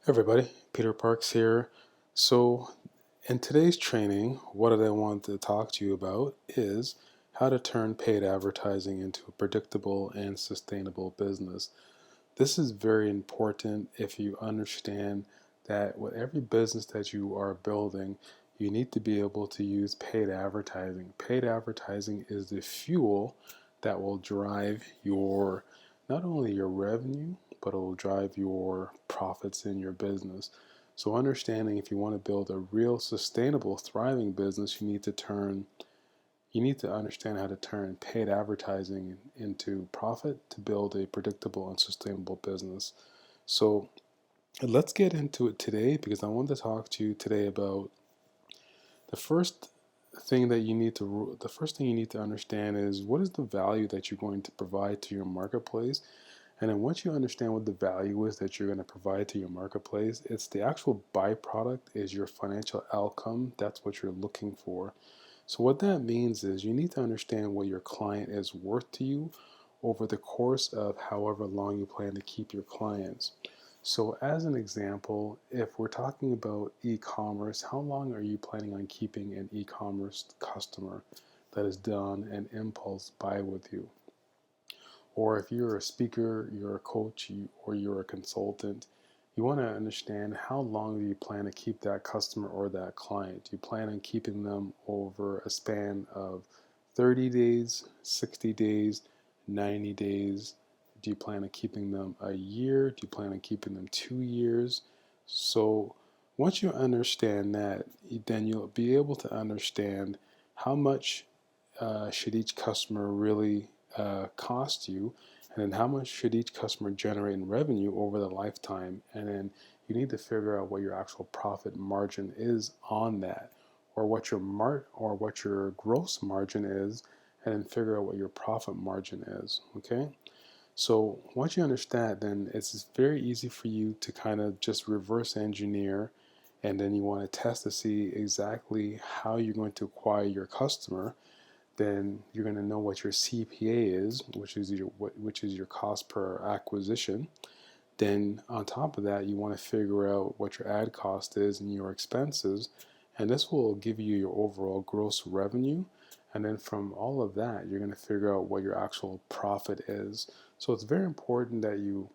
Everybody, Peter Parks here. So, in today's training, what I want to talk to you about is how to turn paid advertising into a predictable and sustainable business. This is very important if you understand that with every business that you are building, you need to be able to use paid advertising. Paid advertising is the fuel that will drive your not only your revenue, but it will drive your profits in your business. So understanding if you want to build a real sustainable, thriving business, you need to understand how to turn paid advertising into profit to build a predictable and sustainable business. So let's get into it today because I want to talk to you today about the first thing you need to understand is what is the value that you're going to provide to your marketplace. And then once you understand what the value is that you're going to provide to your marketplace, it's the actual byproduct is your financial outcome. That's what you're looking for. So what that means is you need to understand what your client is worth to you over the course of however long you plan to keep your clients. So as an example, if we're talking about e-commerce, how long are you planning on keeping an e-commerce customer that has done an impulse buy with you? Or if you're a speaker, you're a coach, or you're a consultant, you want to understand how long do you plan to keep that customer or that client? Do you plan on keeping them over a span of 30 days, 60 days, 90 days? Do you plan on keeping them a year? Do you plan on keeping them 2 years? So once you understand that, then you'll be able to understand how much should each customer really cost you, and then how much should each customer generate in revenue over the lifetime, and then you need to figure out what your actual profit margin is on that, or what your gross margin is, and then figure out what your profit margin is. Okay. So once you understand, then it's very easy for you to kind of just reverse engineer, and then you want to test to see exactly how you're going to acquire your customer. Then you're going to know what your CPA is, which is your cost per acquisition. Then on top of that, you want to figure out what your ad cost is and your expenses, and this will give you your overall gross revenue. And then from all of that, you're going to figure out what your actual profit is. So it's very important that you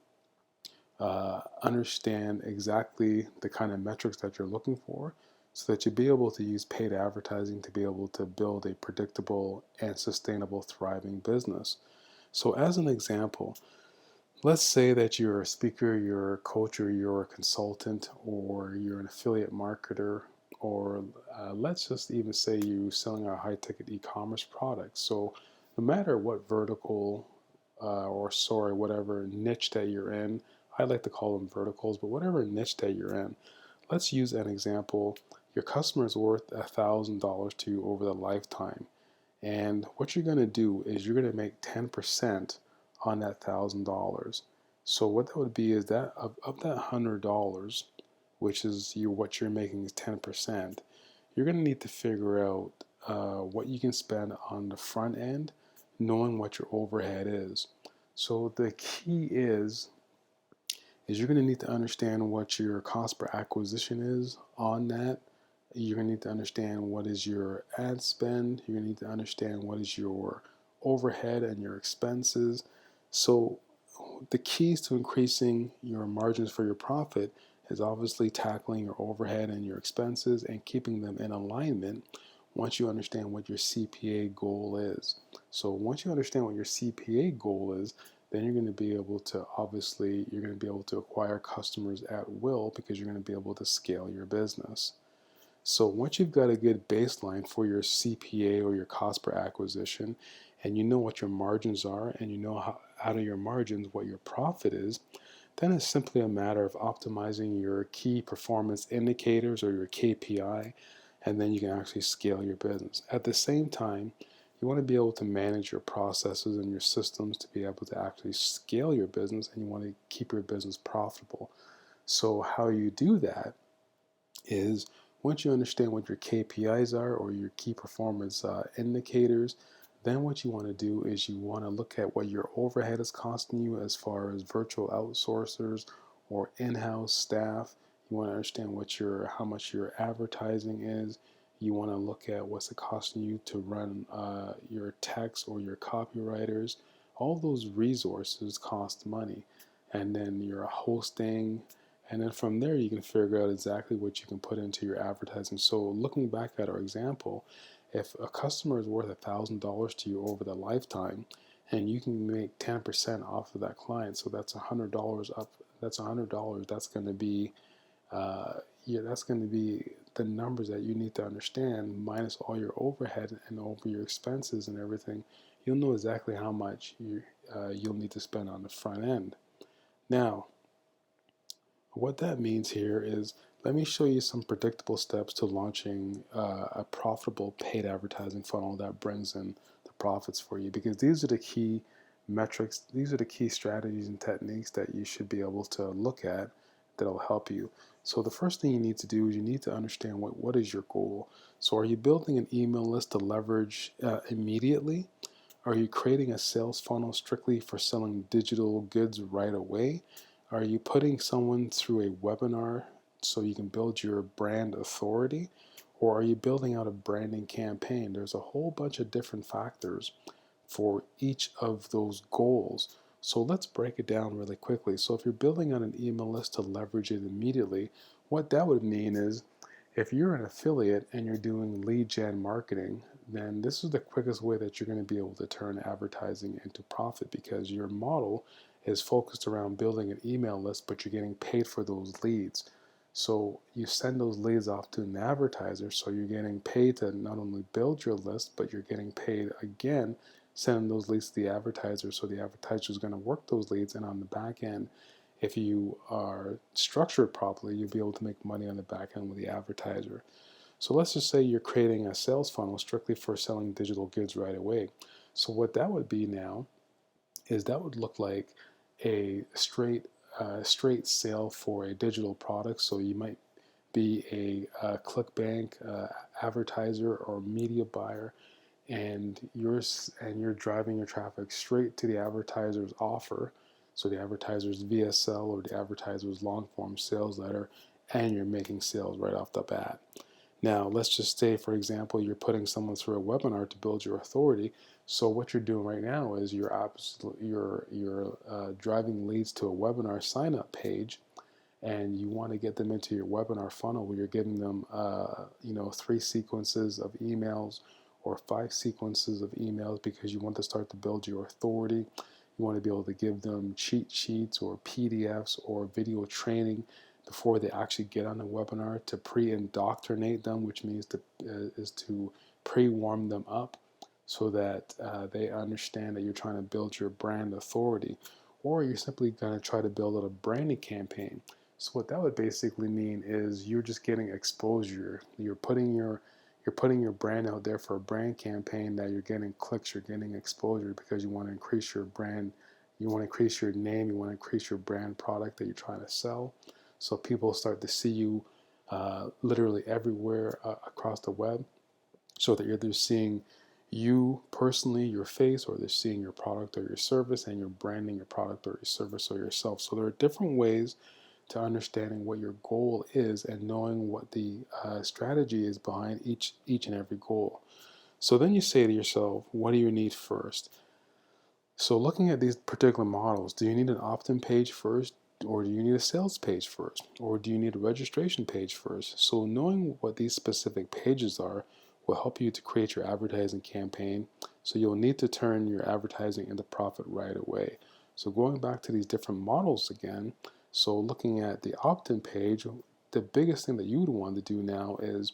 understand exactly the kind of metrics that you're looking for so that you'll be able to use paid advertising to be able to build a predictable and sustainable, thriving business. So, as an example, let's say that you're a speaker, you're a coach, or you're a consultant, or you're an affiliate marketer, or let's just even say you're selling a high ticket e commerce product. So, no matter what vertical whatever niche that you're in, I like to call them verticals, but whatever niche that you're in, let's use an example. Your customer is worth $1,000 to you over the lifetime. And what you're going to do is you're going to make 10% on that $1,000. So what that would be is that of that $100, which is what you're making is 10%, you're going to need to figure out what you can spend on the front end, knowing what your overhead is. So the key is you're going to need to understand what your cost per acquisition is on that. You're going to need to understand what is your ad spend. You're going to need to understand what is your overhead and your expenses. So the keys to increasing your margins for your profit is obviously tackling your overhead and your expenses and keeping them in alignment once you understand what your CPA goal is. So once you understand what your CPA goal is, then you're going to be able to acquire customers at will because you're going to be able to scale your business. So once you've got a good baseline for your CPA or your cost per acquisition, and you know what your margins are, and you know how out of your margins what your profit is, then it's simply a matter of optimizing your key performance indicators or your KPI, and then you can actually scale your business. At the same time, you want to be able to manage your processes and your systems to be able to actually scale your business, and you want to keep your business profitable. So how you do that is once you understand what your KPIs are or your key performance indicators, then what you want to do is you want to look at what your overhead is costing you as far as virtual outsourcers or in-house staff. You want to understand how much your advertising is. You want to look at what's it costing you to run your text or your copywriters. All those resources cost money. And then your hosting. And then from there, you can figure out exactly what you can put into your advertising. So looking back at our example, if a customer is worth $1,000 to you over the lifetime, and you can make 10% off of that client, so that's $100 up. That's $100. That's going to be that's going to be the numbers that you need to understand minus all your overhead and over your expenses and everything. You'll know exactly how much you'll need to spend on the front end. Now, what that means here is, let me show you some predictable steps to launching a profitable paid advertising funnel that brings in the profits for you, because these are the key metrics, these are the key strategies and techniques that you should be able to look at that'll help you. So the first thing you need to do is you need to understand what is your goal. So are you building an email list to leverage immediately? Are you creating a sales funnel strictly for selling digital goods right away? Are you putting someone through a webinar so you can build your brand authority? Or are you building out a branding campaign? There's a whole bunch of different factors for each of those goals. So let's break it down really quickly. So if you're building out an email list to leverage it immediately, what that would mean is, if you're an affiliate and you're doing lead gen marketing, then this is the quickest way that you're going to be able to turn advertising into profit, because your model is focused around building an email list, but you're getting paid for those leads. So you send those leads off to an advertiser, so you're getting paid to not only build your list, but you're getting paid again sending those leads to the advertiser. So the advertiser is going to work those leads, and on the back end, if you are structured properly, you'll be able to make money on the back end with the advertiser. So let's just say you're creating a sales funnel strictly for selling digital goods right away. So what that would be now is, that would look like a straight sale for a digital product. So you might be a ClickBank advertiser or media buyer, and you're driving your traffic straight to the advertiser's offer, so the advertiser's VSL or the advertiser's long form sales letter, and you're making sales right off the bat. Now, let's just say, for example, you're putting someone through a webinar to build your authority. So what you're doing right now is you're driving leads to a webinar sign up page, and you want to get them into your webinar funnel where you're giving them 3 sequences of emails or 5 sequences of emails, because you want to start to build your authority. You want to be able to give them cheat sheets or PDFs or video training before they actually get on the webinar, to pre-indoctrinate them, which means to pre-warm them up so that they understand that you're trying to build your brand authority. Or you're simply going to try to build out a branding campaign. So what that would basically mean is, you're just getting exposure. You're putting your brand out there for a brand campaign, that you're getting clicks, you're getting exposure, because you want to increase your brand, you want to increase your name, you want to increase your brand product that you're trying to sell. So people start to see you literally everywhere across the web, so that they're seeing you personally, your face, or they're seeing your product or your service, and you're branding your product or your service or yourself. So there are different ways to understanding what your goal is and knowing what the strategy is behind each and every goal. So then you say to yourself, what do you need first? So looking at these particular models, do you need an opt-in page first, or do you need a sales page first, or do you need a registration page first? So knowing what these specific pages are will help you to create your advertising campaign. So you'll need to turn your advertising into profit right away. So going back to these different models again, so looking at the opt-in page, the biggest thing that you would want to do now is,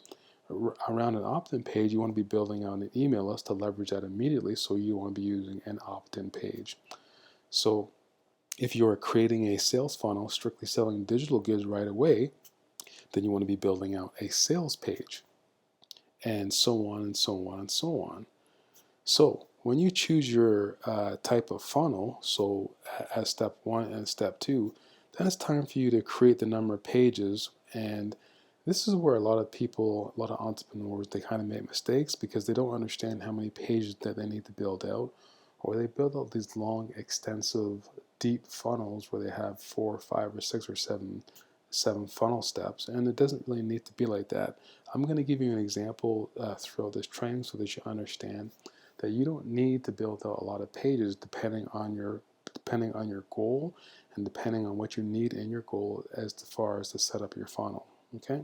around an opt-in page, you want to be building out an email list to leverage that immediately. So you want to be using an opt-in page. So if you're creating a sales funnel strictly selling digital goods right away, then you want to be building out a sales page, and so on and so on and so on. So when you choose your type of funnel, so as step 1 and step 2, then it's time for you to create the number of pages. And this is where a lot of people, a lot of entrepreneurs, they kind of make mistakes, because they don't understand how many pages that they need to build out, or they build out these long, extensive deep funnels where they have 4 or 5 or 6 or 7 funnel steps, and it doesn't really need to be like that. I'm going to give you an example throughout this training so that you understand that you don't need to build out a lot of pages depending on your goal and depending on what you need in your goal as far as to set up your funnel. Okay,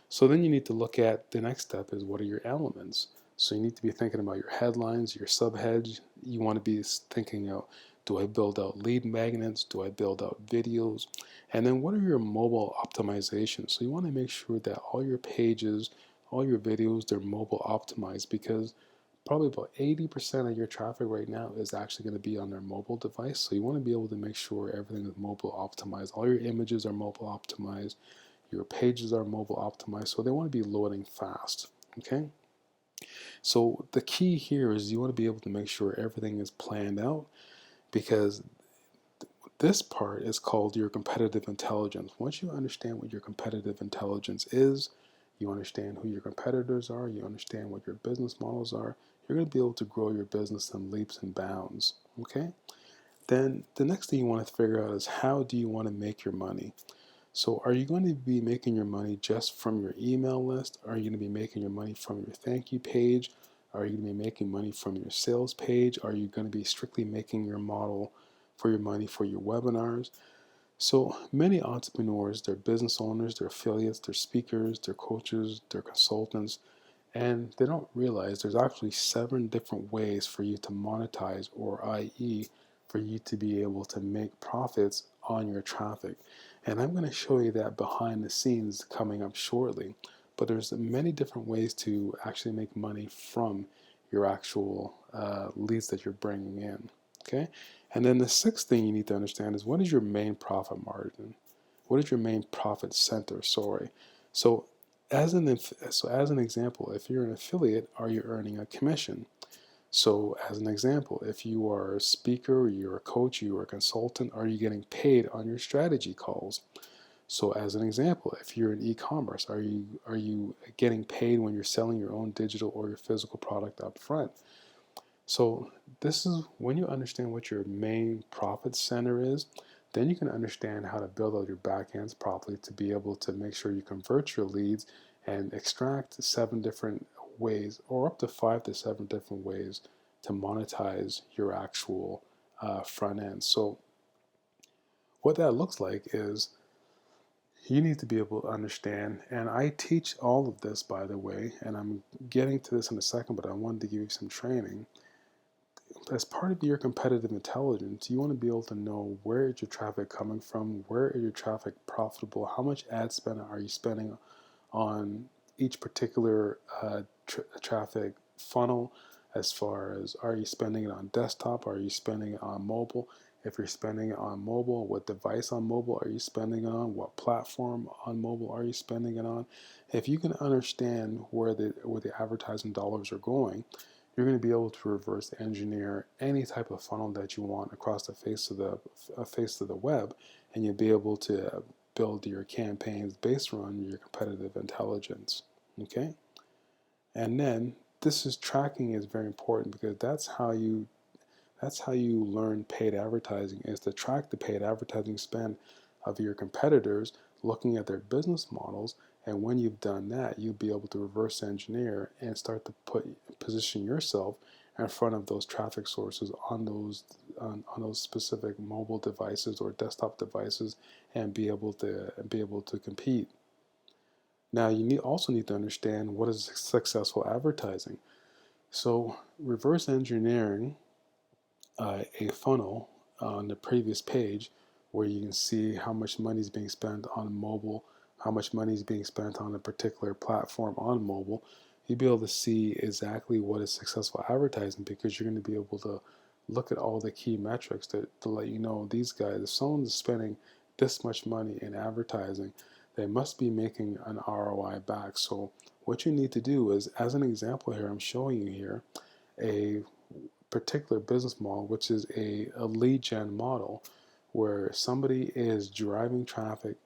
so then you need to look at the next step is what are your elements. So you need to be thinking about your headlines, your subheads. You want to be thinking out, do I build out lead magnets? Do I build out videos? And then what are your mobile optimizations? So you want to make sure that all your pages, all your videos, they're mobile optimized, because probably about 80% of your traffic right now is actually going to be on their mobile device. So you want to be able to make sure everything is mobile optimized. All your images are mobile optimized. Your pages are mobile optimized. So they want to be loading fast. Okay. So the key here is you want to be able to make sure everything is planned out, because this part is called your competitive intelligence. Once you understand what your competitive intelligence is, you understand who your competitors are, you understand what your business models are, you're going to be able to grow your business in leaps and bounds. Okay? Then the next thing you want to figure out is how do you want to make your money? So are you going to be making your money just from your email list? Are you going to be making your money from your thank you page? Are you going to be making money from your sales page? Are you going to be strictly making your model for your money for your webinars? So many entrepreneurs, they're business owners, they're affiliates, they're speakers, they're coaches, they're consultants, and they don't realize there's actually 7 different ways for you to monetize, or i.e., for you to be able to make profits on your traffic. And I'm going to show you that behind the scenes coming up shortly. But there's many different ways to actually make money from your actual leads that you're bringing in. Okay? And then the 6th thing you need to understand is, what is your main profit margin? What is your main profit center? Sorry. So as an example, if you're an affiliate, are you earning a commission? So as an example, if you are a speaker, you're a coach, you're a consultant, are you getting paid on your strategy calls? So as an example, if you're in e-commerce, are you getting paid when you're selling your own digital or your physical product up front? So this is when you understand what your main profit center is, then you can understand how to build out your backends properly to be able to make sure you convert your leads and extract 7 different ways, or up to 5 to 7 different ways, to monetize your actual front end. So what that looks like is you need to be able to understand, and I teach all of this, by the way, and I'm getting to this in a second, but I wanted to give you some training. As part of your competitive intelligence, you want to be able to know, where is your traffic coming from, where is your traffic profitable, how much ad spend are you spending on each particular traffic funnel, as far as, are you spending it on desktop, are you spending it on mobile? If you're spending it on mobile, what device on mobile are you spending it on? What platform on mobile are you spending it on? If you can understand where the advertising dollars are going, you're going to be able to reverse engineer any type of funnel that you want across the face of the web, and you'll be able to build your campaigns based on your competitive intelligence. Okay, and then tracking is very important, because that's how you learn paid advertising, is to track the paid advertising spend of your competitors, looking at their business models. And when you've done that, you'll be able to reverse engineer and start to position yourself in front of those traffic sources on those specific mobile devices or desktop devices, and be able to compete. Now you also need to understand, what is successful advertising. So reverse engineering a funnel on the previous page, where you can see how much money is being spent on mobile, how much money is being spent on a particular platform on mobile. You'll be able to see exactly what is successful advertising, because you're going to be able to look at all the key metrics to let you know, these guys, if someone's spending this much money in advertising, they must be making an ROI back. So what you need to do is, as an example here, I'm showing you here a particular business model, which is a lead gen model, where somebody is driving traffic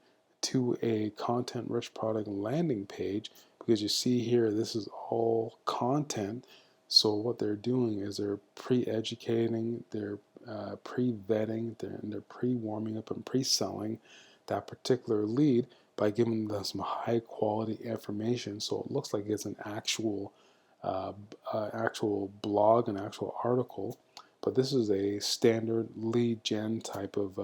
to a content rich product landing page, because you see here, this is all content. So what they're doing is they're pre-educating, they're pre-vetting, they're pre-warming up and pre-selling that particular lead by giving them some high quality information, so it looks like it's an actual blog, an actual article. But this is a standard lead gen type of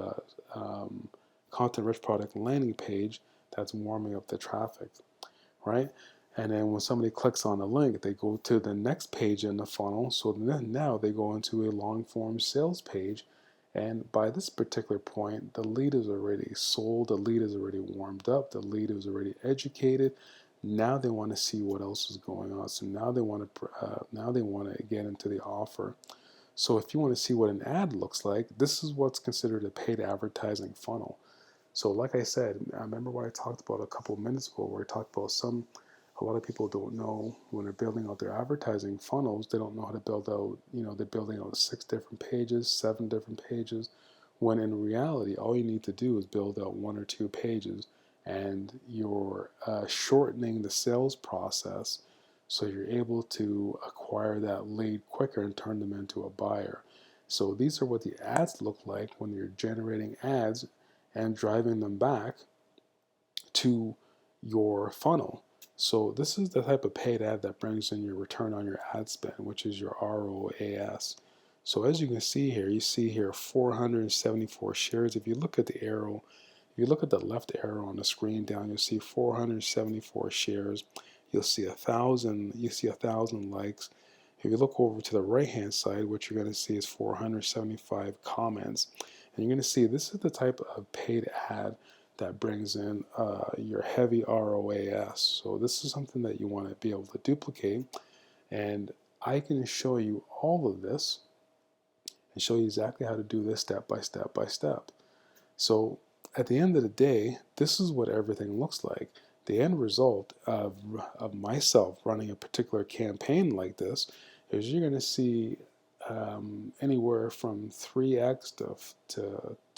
content-rich product landing page that's warming up the traffic, right? And then when somebody clicks on the link, they go to the next page in the funnel. So then now they go into a long form sales page. And by this particular point, the lead is already sold, the lead is already warmed up, the lead is already educated. Now they want to see what else is going on. So now they want to get into the offer. So if you want to see what an ad looks like, this is what's considered a paid advertising funnel. So like I said, I remember what I talked about a couple of minutes ago, where I talked about a lot of people don't know when they're building out their advertising funnels, they don't know how to build out, they're building out 6 different pages, 7 different pages, when in reality, all you need to do is build out 1 or 2 pages, and you're shortening the sales process so you're able to acquire that lead quicker and turn them into a buyer. So these are what the ads look like when you're generating ads and driving them back to your funnel. So this is the type of paid ad that brings in your return on your ad spend, which is your ROAS. So as you can see here, you see here 474 shares. If you look at the arrow, if you look at the left arrow on the screen down, you'll see 474 shares. You'll see 1,000. You see 1,000 likes. If you look over to the right-hand side, what you're going to see is 475 comments, and you're going to see this is the type of paid ad that brings in your heavy ROAS. So this is something that you want to be able to duplicate, and I can show you all of this and show you exactly how to do this step by step by step. So at the end of the day, this is what everything looks like. The end result of myself running a particular campaign like this is you're going to see anywhere from 3x to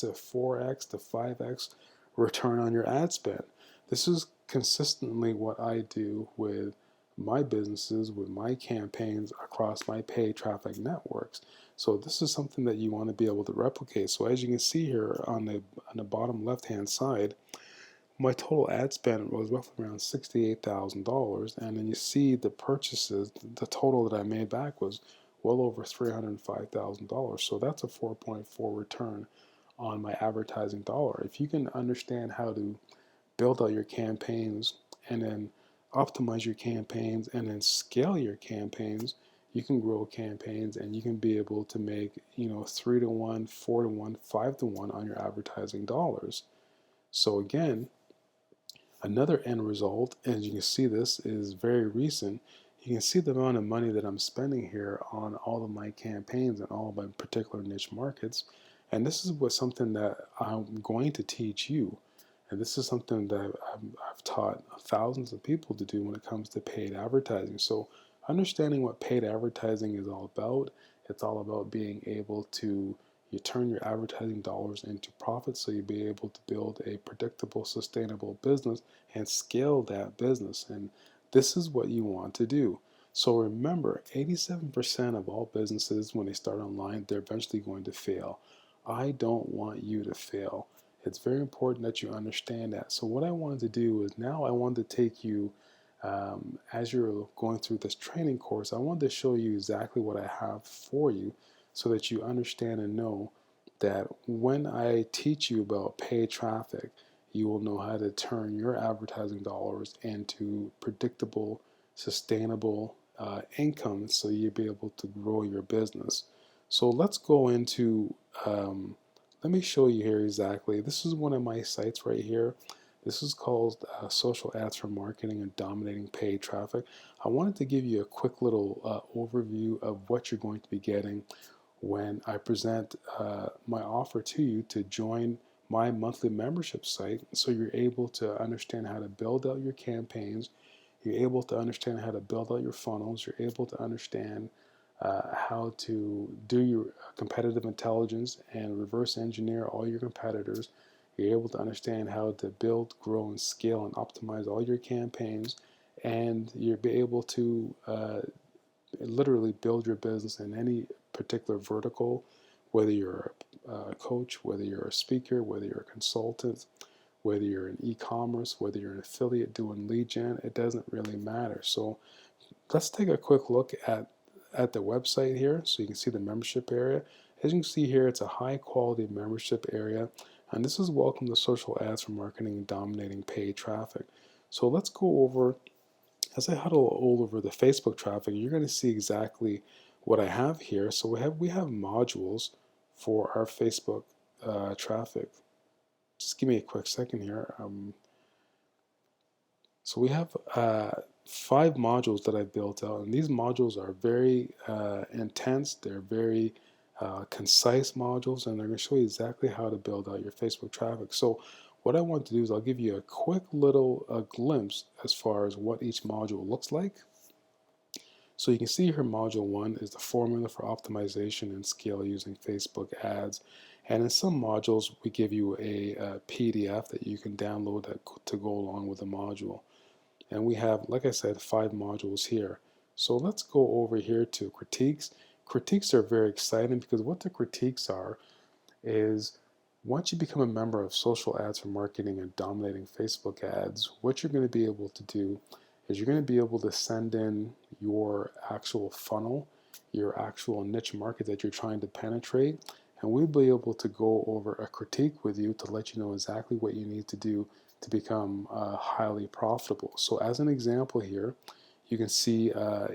4x to 5x return on your ad spend. This is consistently what I do with my businesses, with my campaigns across my paid traffic networks. So this is something that you want to be able to replicate. So as you can see here on the bottom left hand side, my total ad spend was roughly around $68,000, and then you see the purchases, the total that I made back was well over $305,000. So that's a 4.4 return on my advertising dollar. If you can understand how to build out your campaigns and then optimize your campaigns and then scale your campaigns, you can grow campaigns and you can be able to make 3 to 1, 4 to 1, 5 to 1 on your advertising dollars. So again, another end result, as you can see, this is very recent. You can see the amount of money that I'm spending here on all of my campaigns and all of my particular niche markets. And this is something that I'm going to teach you. And this is something that I've taught thousands of people to do when it comes to paid advertising. So understanding what paid advertising is all about, it's all about being able to turn your advertising dollars into profits so you'll be able to build a predictable, sustainable business and scale that business. And this is what you want to do. So remember, 87% of all businesses, when they start online, they're eventually going to fail. I don't want you to fail. It's very important that you understand that. So what I wanted to do is now I wanted to take you, as you're going through this training course, I wanted to show you exactly what I have for you so that you understand and know that when I teach you about paid traffic, you will know how to turn your advertising dollars into predictable, sustainable income so you'll be able to grow your business. So let's go into let me show you here exactly. This is one of my sites right here. This is called Social Ads for Marketing and Dominating Paid Traffic. I wanted to give you a quick little overview of what you're going to be getting when I present my offer to you to join my monthly membership site, so you're able to understand how to build out your campaigns, you're able to understand how to build out your funnels, you're able to understand how to do your competitive intelligence and reverse engineer all your competitors. You're able to understand how to build, grow, and scale and optimize all your campaigns, and you'll be able to literally build your business in any particular vertical, whether you're a coach, whether you're a speaker, whether you're a consultant, whether you're in e-commerce, whether you're an affiliate doing lead gen, it doesn't really matter. So let's take a quick look at the website here so you can see the membership area. As you can see here, it's a high quality membership area, and this is welcome to social ads for marketing dominating paid traffic. So let's go over, as I huddle all over the Facebook traffic, you're going to see exactly what I have here. So we have modules for our Facebook traffic. Just give me a quick second here. So we have 5 modules that I built out, and these modules are very intense. They're very concise modules, and they're going to show you exactly how to build out your Facebook traffic. So what I want to do is I'll give you a quick little glimpse as far as what each module looks like. So you can see here module 1 is the formula for optimization and scale using Facebook ads. And in some modules, we give you a PDF that you can download to go along with the module. And we have, like I said, 5 modules here. So let's go over here to critiques. Critiques are very exciting because what the critiques are is once you become a member of social ads for marketing and dominating Facebook ads, what you're going to be able to do is you're going to be able to send in your actual funnel, your actual niche market that you're trying to penetrate, and we'll be able to go over a critique with you to let you know exactly what you need to do to become highly profitable. So as an example here, you can see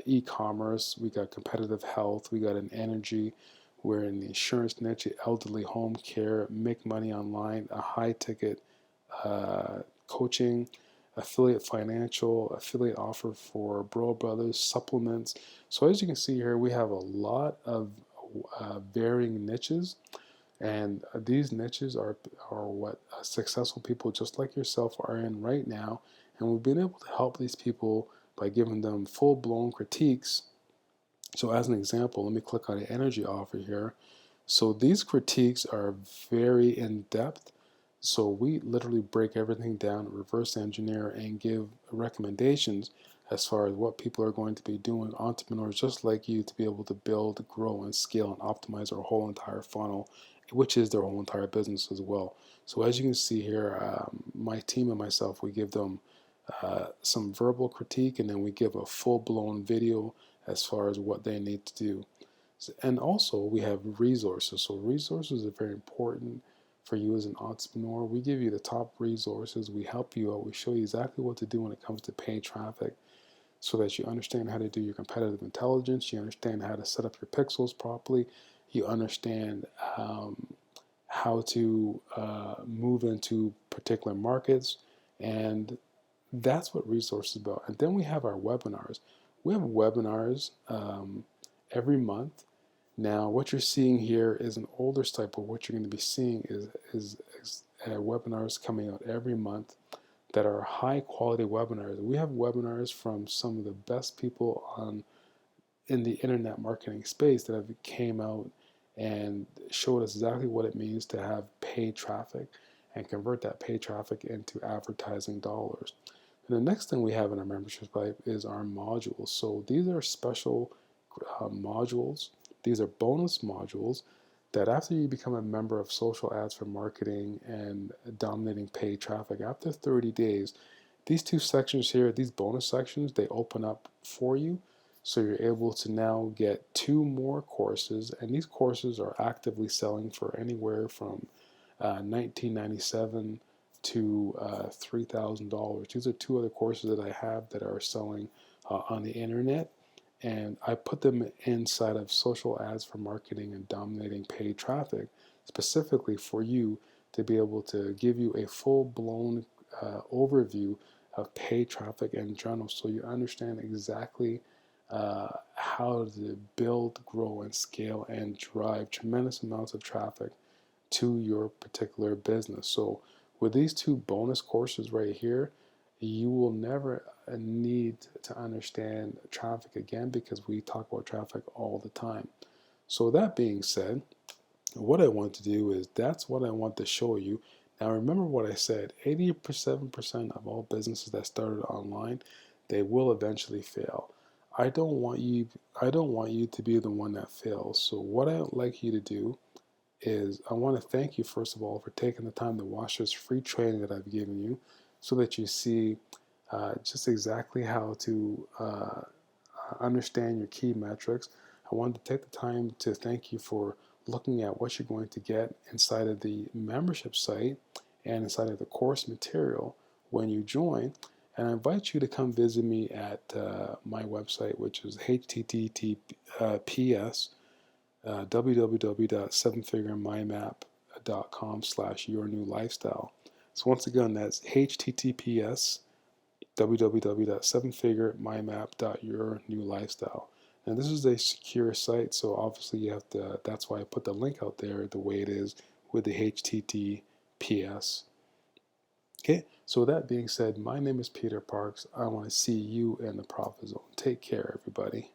e-commerce, we got competitive health, we got an energy, we're in the insurance niche, elderly home care, make money online, a high ticket coaching, affiliate financial, affiliate offer for Bro Brothers, supplements. So as you can see here, we have a lot of varying niches, and these niches are what successful people just like yourself are in right now. And we've been able to help these people by giving them full-blown critiques. So as an example, let me click on the energy offer here. So these critiques are very in-depth. So we literally break everything down, reverse engineer, and give recommendations as far as what people are going to be doing, entrepreneurs just like you, to be able to build, grow, and scale and optimize their whole entire funnel, which is their whole entire business as well. So as you can see here, my team and myself, we give them some verbal critique, and then we give a full-blown video as far as what they need to do. And also we have resources. So resources are very important for you as an entrepreneur. We give you the top resources. We help you out. We show you exactly what to do when it comes to paid traffic so that you understand how to do your competitive intelligence. You understand how to set up your pixels properly. You understand how to move into particular markets. And that's what resources is about. And then we have our webinars. We have webinars every month. Now, what you're seeing here is an older type, but what you're going to be seeing is webinars coming out every month that are high quality webinars. We have webinars from some of the best people in the internet marketing space that have came out and showed us exactly what it means to have paid traffic and convert that paid traffic into advertising dollars. And the next thing we have in our membership type is our modules. So these are special modules. These are bonus modules that after you become a member of social ads for marketing and dominating paid traffic, after 30 days, these 2 sections here, these bonus sections, they open up for you. So you're able to now get 2 more courses, and these courses are actively selling for anywhere from $19.97 to $3,000. These are 2 other courses that I have that are selling on the internet, and I put them inside of social ads for marketing and dominating paid traffic, specifically for you to be able to give you a full-blown overview of paid traffic in general, so you understand exactly how to build, grow, and scale and drive tremendous amounts of traffic to your particular business. So with these 2 bonus courses right here, you will never need to understand traffic again, because we talk about traffic all the time. So that being said, what I want to do is that's what I want to show you. Now remember what I said, 87% of all businesses that started online, they will eventually fail. I don't want you to be the one that fails. So what I'd like you to do is I want to thank you, first of all, for taking the time to watch this free training that I've given you so that you see just exactly how to understand your key metrics. I wanted to take the time to thank you for looking at what you're going to get inside of the membership site and inside of the course material when you join. And I invite you to come visit me at my website, which is https www.sevenfiguremindmap.com/yournewlifestyle. So once again, that's https www.sevenfiguremindmap.yournewlifestyle. And this is a secure site, so obviously you have to, that's why I put the link out there the way it is with the HTTPS. Okay, so with that being said, my name is Peter Parks. I want to see you in the Profit Zone. Take care, everybody.